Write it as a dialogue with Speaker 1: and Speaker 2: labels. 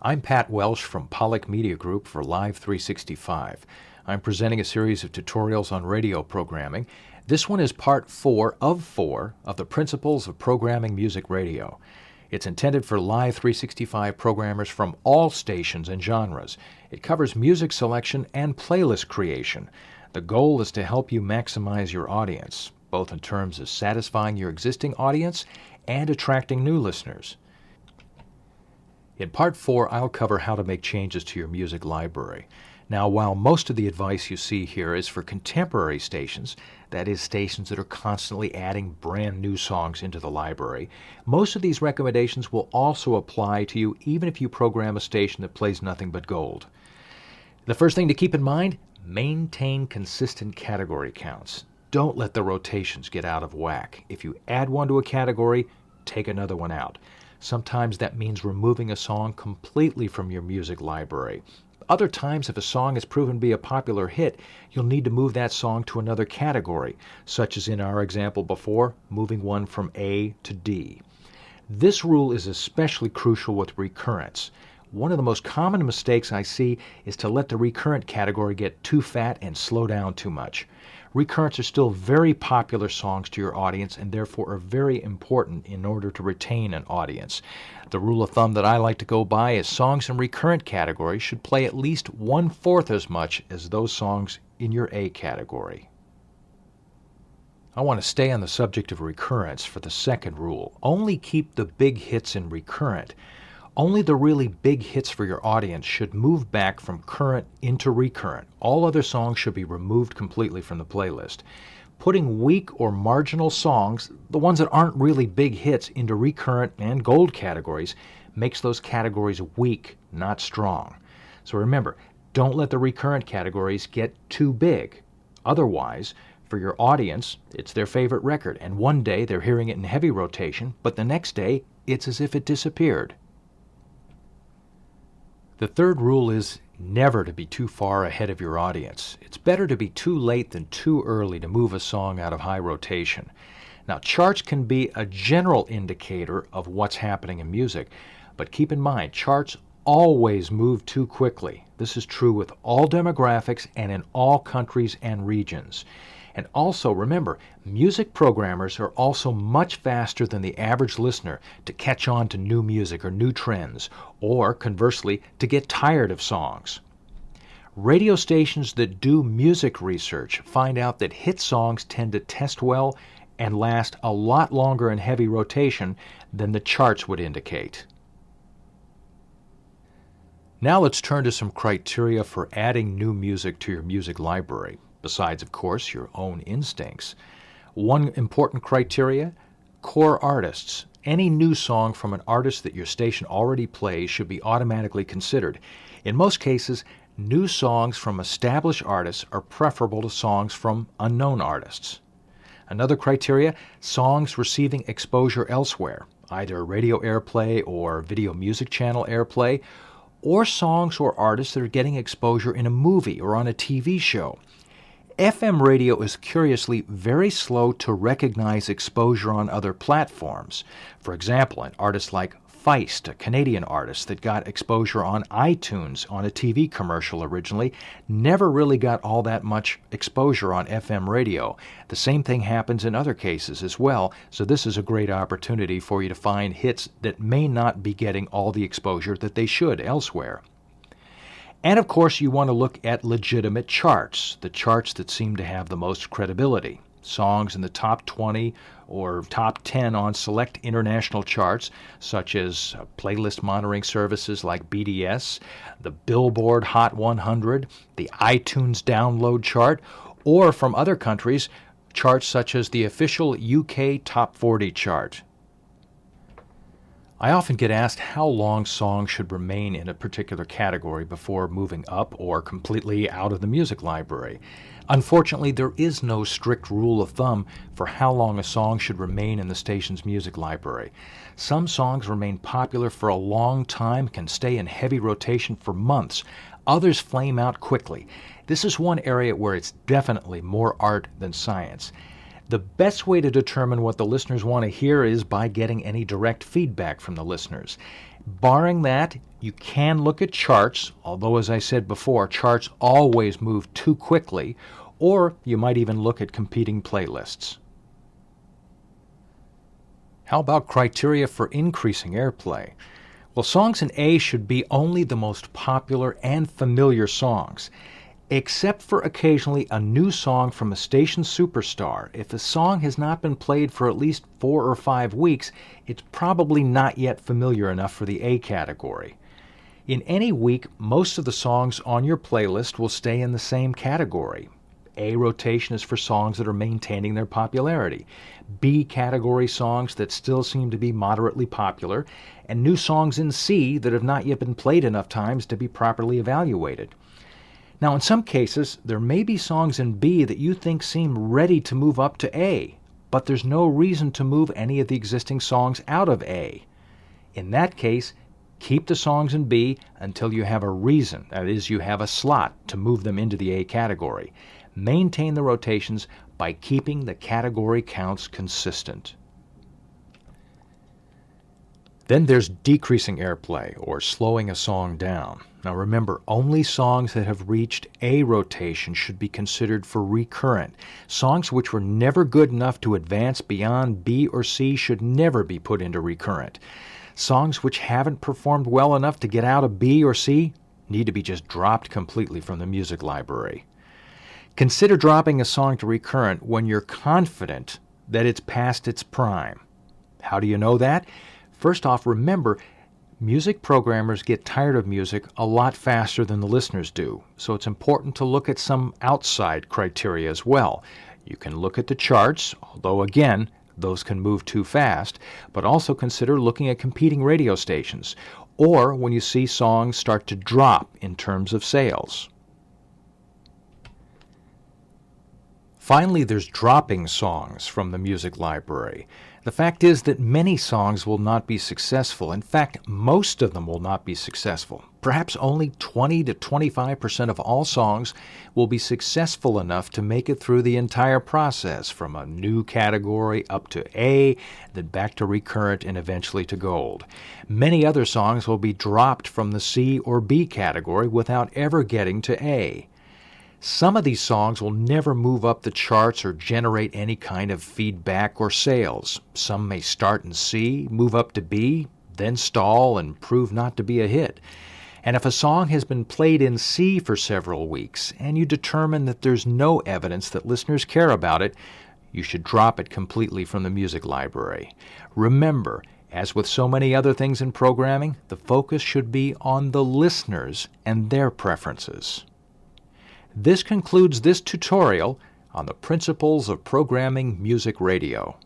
Speaker 1: I'm Pat Welsh from Pollock Media Group for Live 365. I'm presenting a series of tutorials on radio programming. This one is part 4 of the Principles of Programming Music Radio. It's intended for Live 365 programmers from all stations and genres. It covers music selection and playlist creation. The goal is to help you maximize your audience, both in terms of satisfying your existing audience and attracting new listeners. In Part 4, I'll cover how to make changes to your music library. Now, while most of the advice you see here is for contemporary stations, that is, stations that are constantly adding brand new songs into the library, most of these recommendations will also apply to you even if you program a station that plays nothing but gold. The first thing to keep in mind, maintain consistent category counts. Don't let the rotations get out of whack. If you add one to a category, take another one out. Sometimes that means removing a song completely from your music library. Other times, if a song has proven to be a popular hit, you'll need to move that song to another category, such as in our example before, moving one from A to D. This rule is especially crucial with recurrence. One of the most common mistakes I see is to let the recurrent category get too fat and slow down too much. Recurrents are still very popular songs to your audience and therefore are very important in order to retain an audience. The rule of thumb that I like to go by is songs in recurrent categories should play at least 1/4 as much as those songs in your A category. I want to stay on the subject of recurrence for the second rule. Only keep the big hits in recurrent. Only the really big hits for your audience should move back from current into recurrent. All other songs should be removed completely from the playlist. Putting weak or marginal songs, the ones that aren't really big hits, into recurrent and gold categories makes those categories weak, not strong. So remember, don't let the recurrent categories get too big. Otherwise, for your audience, it's their favorite record, and one day they're hearing it in heavy rotation, but the next day it's as if it disappeared. The third rule is never to be too far ahead of your audience. It's better to be too late than too early to move a song out of high rotation. Now, charts can be a general indicator of what's happening in music, but keep in mind, charts always move too quickly. This is true with all demographics and in all countries and regions. And also, remember, music programmers are also much faster than the average listener to catch on to new music or new trends, or conversely, to get tired of songs. Radio stations that do music research find out that hit songs tend to test well and last a lot longer in heavy rotation than the charts would indicate. Now let's turn to some criteria for adding new music to your music library. Besides, of course, your own instincts. One important criteria, core artists. Any new song from an artist that your station already plays should be automatically considered. In most cases, new songs from established artists are preferable to songs from unknown artists. Another criteria, songs receiving exposure elsewhere, either radio airplay or video music channel airplay, or songs or artists that are getting exposure in a movie or on a TV show. FM radio is curiously very slow to recognize exposure on other platforms. For example, an artist like Feist, a Canadian artist that got exposure on iTunes on a TV commercial originally, never really got all that much exposure on FM radio. The same thing happens in other cases as well, so this is a great opportunity for you to find hits that may not be getting all the exposure that they should elsewhere. And of course, you want to look at legitimate charts, the charts that seem to have the most credibility. Songs in the top 20 or top 10 on select international charts, such as playlist monitoring services like BDS, the Billboard Hot 100, the iTunes download chart, or from other countries, charts such as the official UK Top 40 chart. I often get asked how long songs should remain in a particular category before moving up or completely out of the music library. Unfortunately, there is no strict rule of thumb for how long a song should remain in the station's music library. Some songs remain popular for a long time, can stay in heavy rotation for months. Others flame out quickly. This is one area where it's definitely more art than science. The best way to determine what the listeners want to hear is by getting any direct feedback from the listeners. Barring that, you can look at charts, although as I said before, charts always move too quickly, or you might even look at competing playlists. How about criteria for increasing airplay? Well, songs in A should be only the most popular and familiar songs. Except for occasionally a new song from a station superstar, if a song has not been played for at least 4 or 5 weeks, it's probably not yet familiar enough for the A category. In any week, most of the songs on your playlist will stay in the same category. A rotation is for songs that are maintaining their popularity, B category songs that still seem to be moderately popular, and new songs in C that have not yet been played enough times to be properly evaluated. Now, in some cases, there may be songs in B that you think seem ready to move up to A, but there's no reason to move any of the existing songs out of A. In that case, keep the songs in B until you have a reason, that is, you have a slot to move them into the A category. Maintain the rotations by keeping the category counts consistent. Then there's decreasing airplay, or slowing a song down. Now remember, only songs that have reached A rotation should be considered for recurrent. Songs which were never good enough to advance beyond B or C should never be put into recurrent. Songs which haven't performed well enough to get out of B or C need to be just dropped completely from the music library. Consider dropping a song to recurrent when you're confident that it's past its prime. How do you know that? First off, remember, music programmers get tired of music a lot faster than the listeners do, so it's important to look at some outside criteria as well. You can look at the charts, although again, those can move too fast, but also consider looking at competing radio stations, or when you see songs start to drop in terms of sales. Finally, there's dropping songs from the music library. The fact is that many songs will not be successful. In fact, most of them will not be successful. Perhaps only 20 to 25% of all songs will be successful enough to make it through the entire process, from a new category up to A, then back to recurrent, and eventually to gold. Many other songs will be dropped from the C or B category without ever getting to A. Some of these songs will never move up the charts or generate any kind of feedback or sales. Some may start in C, move up to B, then stall and prove not to be a hit. And if a song has been played in C for several weeks and you determine that there's no evidence that listeners care about it, you should drop it completely from the music library. Remember, as with so many other things in programming, the focus should be on the listeners and their preferences. This concludes this tutorial on the principles of programming music radio.